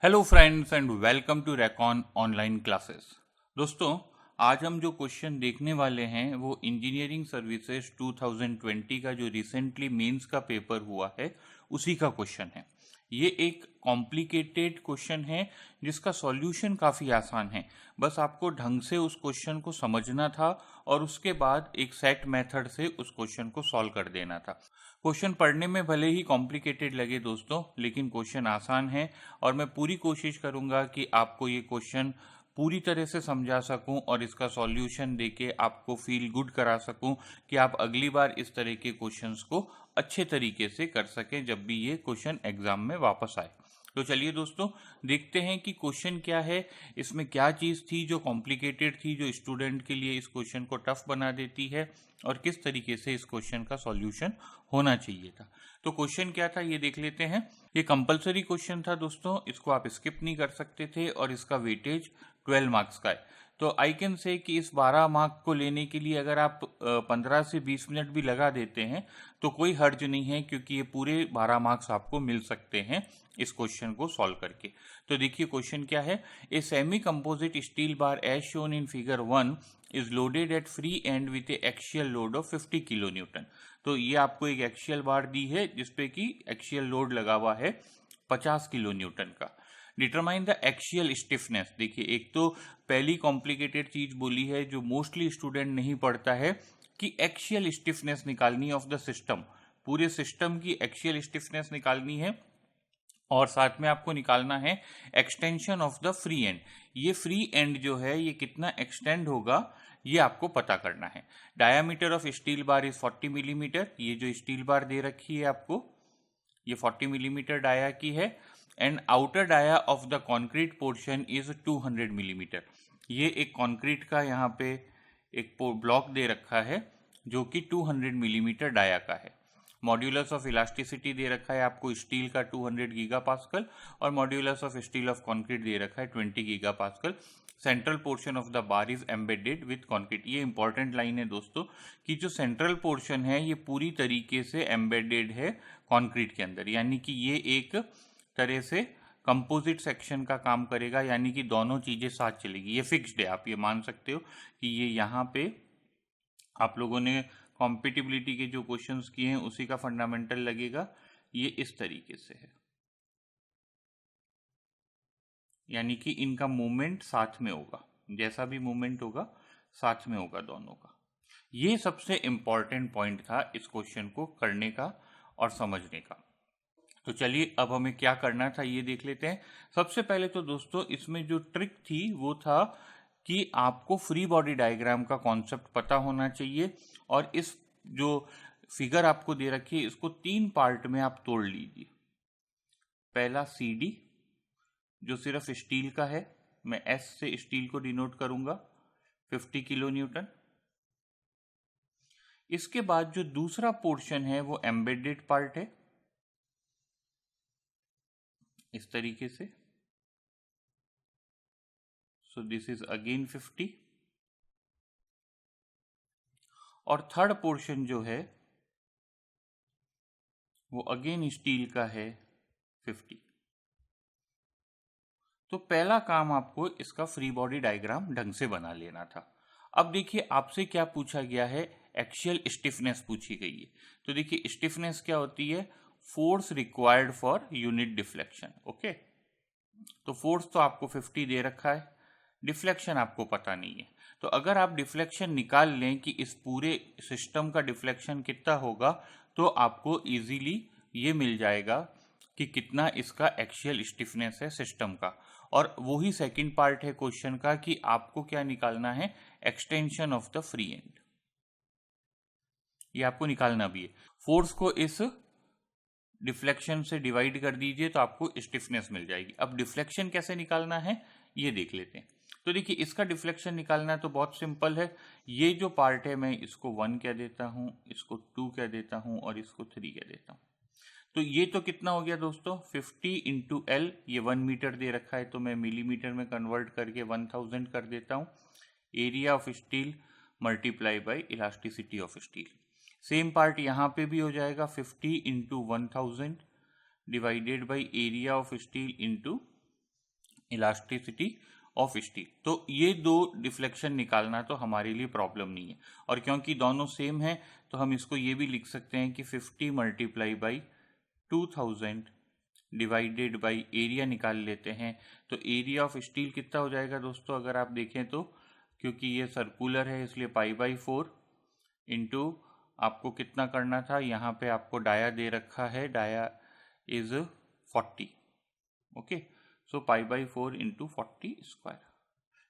Hello friends and welcome to Recon online classes. दोस्तों, आज हम जो क्वेश्चन देखने वाले हैं वो इंजीनियरिंग सर्विसेज 2020 का जो रिसेंटली मेंस का पेपर हुआ है उसी का क्वेश्चन है। ये एक कॉम्प्लिकेटेड क्वेश्चन है जिसका सॉल्यूशन काफ़ी आसान है। बस आपको ढंग से उस क्वेश्चन को समझना था और उसके बाद एक सेट मेथड से उस क्वेश्चन को सॉल्व कर देना था। क्वेश्चन पढ़ने में भले ही कॉम्प्लिकेटेड लगे दोस्तों, लेकिन क्वेश्चन आसान है और मैं पूरी कोशिश करूंगा कि आपको ये क्वेश्चन पूरी तरह से समझा सकूं और इसका सॉल्यूशन देके आपको फील गुड करा सकूं कि आप अगली बार इस तरह के क्वेश्चंस को अच्छे तरीके से कर सकें जब भी ये क्वेश्चन एग्जाम में वापस आए। तो चलिए दोस्तों, देखते हैं कि क्वेश्चन क्या है, इसमें क्या चीज़ थी जो कॉम्प्लिकेटेड थी, जो स्टूडेंट के लिए इस क्वेश्चन को टफ बना देती है और किस तरीके से इस क्वेश्चन का सॉल्यूशन होना चाहिए था। तो क्वेश्चन क्या था ये देख लेते हैं। ये कंपलसरी क्वेश्चन था दोस्तों, इसको आप स्किप नहीं कर सकते थे और इसका वेटेज 12 मार्क्स का है। तो आई कैन से कि इस 12 मार्क को लेने के लिए अगर आप 15 से 20 मिनट भी लगा देते हैं तो कोई हर्ज नहीं है, क्योंकि ये पूरे 12 मार्क्स आपको मिल सकते हैं इस क्वेश्चन को सॉल्व करके। तो देखिए क्वेश्चन क्या है। A semi composite steel bar as shown in figure 1 is loaded at free end with a axial load of 50 kilo newton. तो ये आपको एक एक्शियल बार दी है जिसपे कि एक्शियल लोड लगा हुआ है 50 किलो न्यूटन का। Determine the axial stiffness. देखिए, एक तो पहली कॉम्प्लिकेटेड चीज बोली है जो मोस्टली स्टूडेंट नहीं पढ़ता है कि एक्शियल स्टिफनेस निकालनी ऑफ द सिस्टम। पूरे सिस्टम की एक्शियल स्टिफनेस निकालनी है और साथ में आपको निकालना है extension of the free and. ये फ्री एंड जो है ये कितना एक्सटेंड होगा ये आपको पता करना है। Diameter of steel bar is 40 millimetre. ये जो स्टील बार दे रखी है आपको ये 40 मिलीमीटर डाया की है। And outer dia of the concrete portion is 200 millimetre. ये एक कॉन्क्रीट का यहाँ पे एक ब्लॉक दे रखा है जो कि 200 मिलीमीटर डाया का है। मॉड्यूलस ऑफ इलास्टिसिटी दे रखा है आपको स्टील का 200 गीगा पास्कल और modulus of steel of concrete दे रखा है 20 giga pascal. Central portion of the bar is embedded with concrete. ये इंपॉर्टेंट लाइन है दोस्तों कि जो सेंट्रल पोर्शन है ये पूरी तरीके से एम्बेडेड है कंक्रीट के अंदर, यानी कि ये एक तरह से कंपोजिट सेक्शन का काम करेगा, यानी कि दोनों चीजें साथ चलेगी। ये फिक्स्ड है, आप ये मान सकते हो कि ये यहाँ पे आप लोगों ने कॉम्पिटिबिलिटी के जो क्वेश्चंस किए हैं उसी का फंडामेंटल लगेगा। ये इस तरीके से है, यानी कि इनका मूवमेंट साथ में होगा, जैसा भी मूवमेंट होगा साथ में होगा दोनों का। ये सबसे इंपॉर्टेंट पॉइंट था इस क्वेश्चन को करने का और समझने का। तो चलिए अब हमें क्या करना था ये देख लेते हैं। सबसे पहले तो दोस्तों इसमें जो ट्रिक थी वो था कि आपको फ्री बॉडी डायग्राम का कॉन्सेप्ट पता होना चाहिए और इस जो फिगर आपको दे रखी है इसको 3 पार्ट में आप तोड़ लीजिए। पहला CD जो सिर्फ स्टील का है, मैं S से स्टील को डिनोट करूंगा 50 किलो न्यूटन। इसके बाद जो दूसरा पोर्शन है वो एम्बेडेड पार्ट है इस तरीके से। So this is again 50। और थर्ड पोर्शन जो है वो अगेन स्टील का है 50। तो पहला काम आपको इसका फ्री बॉडी डायग्राम ढंग से बना लेना था। अब देखिए आपसे क्या पूछा गया है, एक्शियल स्टिफनेस पूछी गई है। तो देखिए स्टिफनेस क्या होती है, force required for unit deflection. Okay, तो फोर्स तो आपको 50 दे रखा है, डिफ्लेक्शन आपको पता नहीं है। तो अगर आप डिफ्लेक्शन निकाल लें कि इस पूरे सिस्टम का डिफ्लेक्शन कितना होगा तो आपको इजीली ये मिल जाएगा कि कितना इसका एक्शियल स्टिफनेस है सिस्टम का। और वही सेकंड पार्ट है क्वेश्चन का कि आपको क्या निकालना है, extension of the free and. ये आपको निकालना भी है। फोर्स को इस डिफ्लेक्शन से डिवाइड कर दीजिए तो आपको स्टिफनेस मिल जाएगी। अब डिफ्लेक्शन कैसे निकालना है ये देख लेते हैं। तो देखिए इसका डिफ्लेक्शन निकालना तो बहुत सिंपल है। ये जो पार्ट है मैं इसको 1 कह देता हूं, इसको 2 कह देता हूं और इसको 3 कह देता हूं। तो ये तो कितना हो गया दोस्तों, 50 इंटू एल। ये 1 मीटर दे रखा है तो मैं मिलीमीटर में कन्वर्ट करके 1000 कर देता हूं। Area of steel multiply by elasticity of steel. Same part यहाँ पे भी हो जाएगा, 50 into 1000 divided by area of steel into elasticity of steel. तो ये दो डिफ्लेक्शन निकालना तो हमारे लिए प्रॉब्लम नहीं है, और क्योंकि दोनों सेम है तो हम इसको ये भी लिख सकते हैं कि 50 multiply by 2000 divided by area निकाल लेते हैं। तो एरिया ऑफ स्टील कितना हो जाएगा दोस्तों, अगर आप देखें तो, क्योंकि ये सर्कुलर है इसलिए π/4 इंटू आपको कितना करना था, यहाँ पे आपको डाया दे रखा है, dia is 40। Okay, so π/4 into 40 square.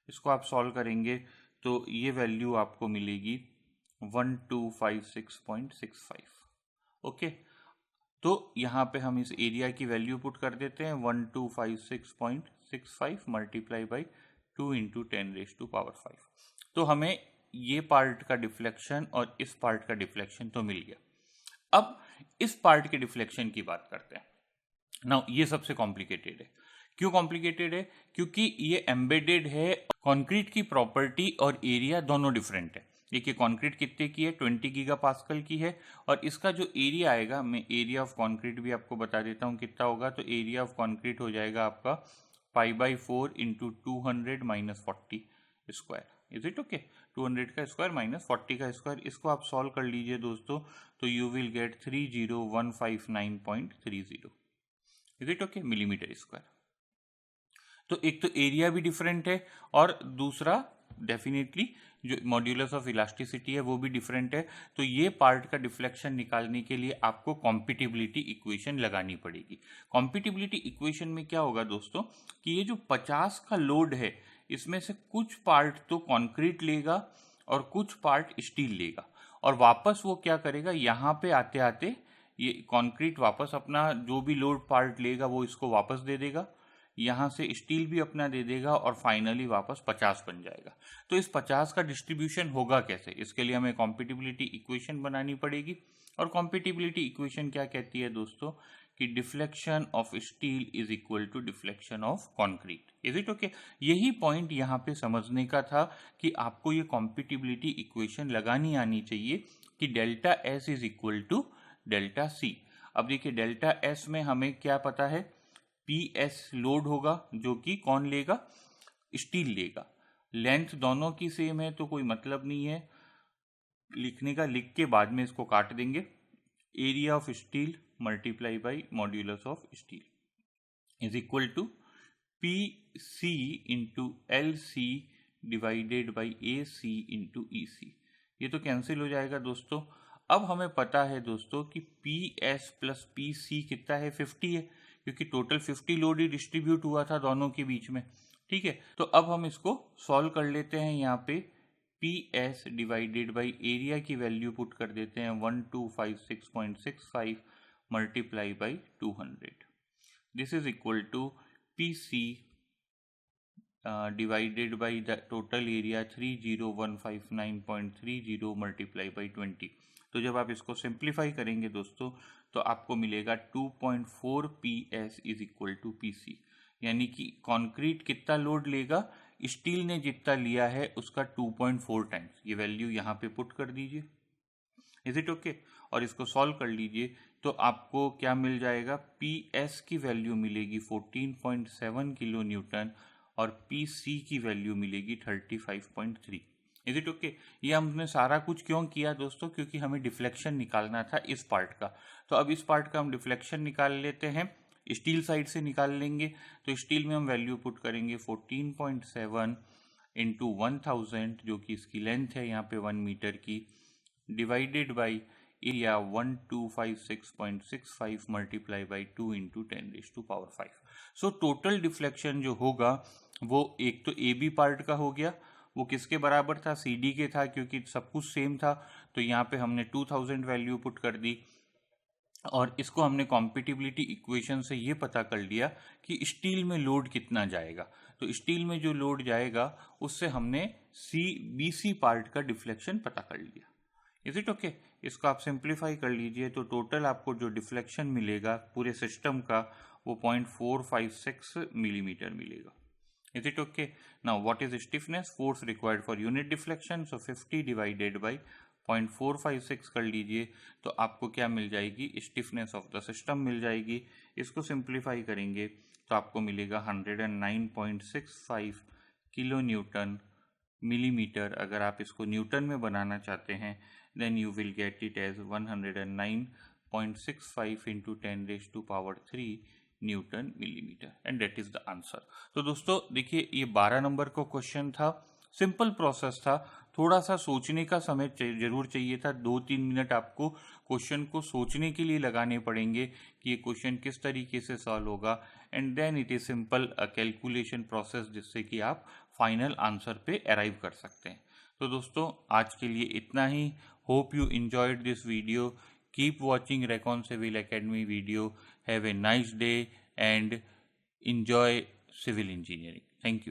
इसको आप सॉल्व करेंगे तो ये वैल्यू आपको मिलेगी 1256.65। ओके, तो यहाँ पे हम इस एरिया की वैल्यू पुट कर देते हैं 1256.65 मल्टीप्लाई बाई 2 इंटू 10⁵5। तो हमें ये पार्ट का डिफ्लेक्शन और इस पार्ट का डिफ्लेक्शन तो मिल गया। अब इस पार्ट के डिफ्लेक्शन की बात करते हैं। नाउ ये सबसे कॉम्प्लिकेटेड है। क्यों कॉम्प्लिकेटेड है? क्योंकि ये एम्बेडेड है, कंक्रीट की प्रॉपर्टी और एरिया दोनों डिफरेंट है। देखिए कंक्रीट कितने की है, 20 गीगापास्कल की है, और इसका जो एरिया आएगा, मैं एरिया ऑफ कंक्रीट भी आपको बता देता हूँ कितना होगा। तो एरिया ऑफ कंक्रीट हो जाएगा आपका π/4 into 200 minus 40 square. Is it okay? 200 का स्क्वायर माइनस 40 का स्क्वायर। इसको आप सॉल्व कर लीजिए दोस्तों, तो you will gate 30159.30। Is it okay? Millimetre square. तो एक तो एरिया भी डिफरेंट है, और दूसरा डेफिनेटली जो मॉड्यूलस ऑफ इलास्टिसिटी है वो भी डिफरेंट है। तो ये पार्ट का डिफ्लेक्शन निकालने के लिए आपको कॉम्पिटिबिलिटी इक्वेशन लगानी पड़ेगी। कॉम्पिटिबिलिटी इक्वेशन में क्या होगा दोस्तों कि ये जो 50 का लोड है, इसमें से कुछ पार्ट तो कंक्रीट लेगा और कुछ पार्ट स्टील लेगा, और वापस वो क्या करेगा, यहाँ पे आते आते ये कंक्रीट वापस अपना जो भी लोड पार्ट लेगा वो इसको वापस दे देगा, यहाँ से स्टील भी अपना दे देगा, और फाइनली वापस 50 बन जाएगा। तो इस 50 का डिस्ट्रीब्यूशन होगा कैसे? इसके लिए हमें कॉम्पिटिबिलिटी इक्वेशन बनानी पड़ेगी। और कॉम्पिटिबिलिटी इक्वेशन क्या कहती है दोस्तों कि deflection of steel is equal to deflection of concrete. Is it okay? यही पॉइंट यहाँ पे समझने का था कि आपको ये कॉम्पिटिबिलिटी इक्वेशन लगानी आनी चाहिए कि delta S is equal to delta C. अब देखिए डेल्टा एस में हमें क्या पता है, PS लोड होगा जो कि कौन लेगा, स्टील लेगा। लेंथ दोनों की सेम है तो कोई मतलब नहीं है लिखने का, लिख के बाद में इसको काट देंगे। Area of steel multiply by modulus of steel is equal to PC into LC divided by AC into EC। ये तो कैंसिल हो जाएगा दोस्तों। अब हमें पता है दोस्तों कि PS प्लस PC कितना है, 50 है, क्योंकि टोटल 50 लोड ही डिस्ट्रीब्यूट हुआ था दोनों के बीच में। ठीक है, तो अब हम इसको सॉल्व कर लेते हैं। यहाँ पे PS डिवाइडेड बाई एरिया की वैल्यू पुट कर देते हैं 1256.65 multiply by 200। This is equal to PC divided by the total area 30159.30 multiply by 20। तो जब आप इसको सिंप्लीफाई करेंगे दोस्तों तो आपको मिलेगा 2.4 PS is equal to PC। यानी कि कंक्रीट कितना लोड लेगा, स्टील ने जितना लिया है उसका 2.4 टाइम्स। ये वैल्यू यहाँ पे पुट कर दीजिए। Is it okay? और इसको सॉल्व कर लीजिए तो आपको क्या मिल जाएगा, PS की वैल्यू मिलेगी 14.7 किलो न्यूटन और PC की वैल्यू मिलेगी 35.3। Is it okay? ये हमने सारा कुछ क्यों किया दोस्तों, क्योंकि हमें डिफ्लेक्शन निकालना था इस पार्ट का। तो अब इस पार्ट का हम डिफ्लेक्शन निकाल लेते हैं, स्टील साइड से निकाल लेंगे। तो स्टील में हम वैल्यू पुट करेंगे 14.7 इंटू 1000 जो कि इसकी लेंथ है यहाँ पे 1 मीटर की, divided by area 1256.65 multiply by 2 into 10⁵5। So total deflection जो होगा वो एक तो AB पार्ट का हो गया, वो किसके बराबर था, CD के था, क्योंकि सब कुछ सेम था। तो यहाँ पे हमने 2000 वैल्यू पुट कर दी, और इसको हमने कॉम्पिटिबिलिटी इक्वेशन से ये पता कर लिया कि स्टील में लोड कितना जाएगा। तो स्टील में जो लोड जाएगा उससे हमने BC पार्ट का डिफ्लेक्शन पता कर लिया। Is it okay? इसको आप सिंप्लीफाई कर लीजिए तो टोटल आपको जो डिफ्लेक्शन मिलेगा पूरे सिस्टम का वो 0.456 मिलीमीटर मिलेगा। Is it okay? Now what is stiffness, force required for unit deflection, so 50 divided by 0.456 कर लीजिए तो आपको क्या मिल जाएगी, स्टिफनेस ऑफ द सिस्टम मिल जाएगी। इसको सिंप्लीफाई करेंगे तो आपको मिलेगा 109.65 किलो न्यूटन मिलीमीटर। अगर आप इसको न्यूटन में बनाना चाहते हैं then you will get it as 109.65 into 10⁻³ newton millimetre and that is the answer. तो दोस्तों देखिए, ये 12 नंबर का क्वेश्चन था, सिंपल प्रोसेस था, थोड़ा सा सोचने का समय जरूर चाहिए था। 2-3 मिनट आपको क्वेश्चन को सोचने के लिए लगाने पड़ेंगे कि ये क्वेश्चन किस तरीके से सॉल्व होगा, and then it is simple calculation process जिससे कि आप फाइनल आंसर पे अराइव कर सकते हैं। तो दोस्तों आज के लिए इतना ही। Hope you enjoyed this video. Keep watching Recon Civil Academy video. Have a nice day and enjoy civil engineering. Thank you.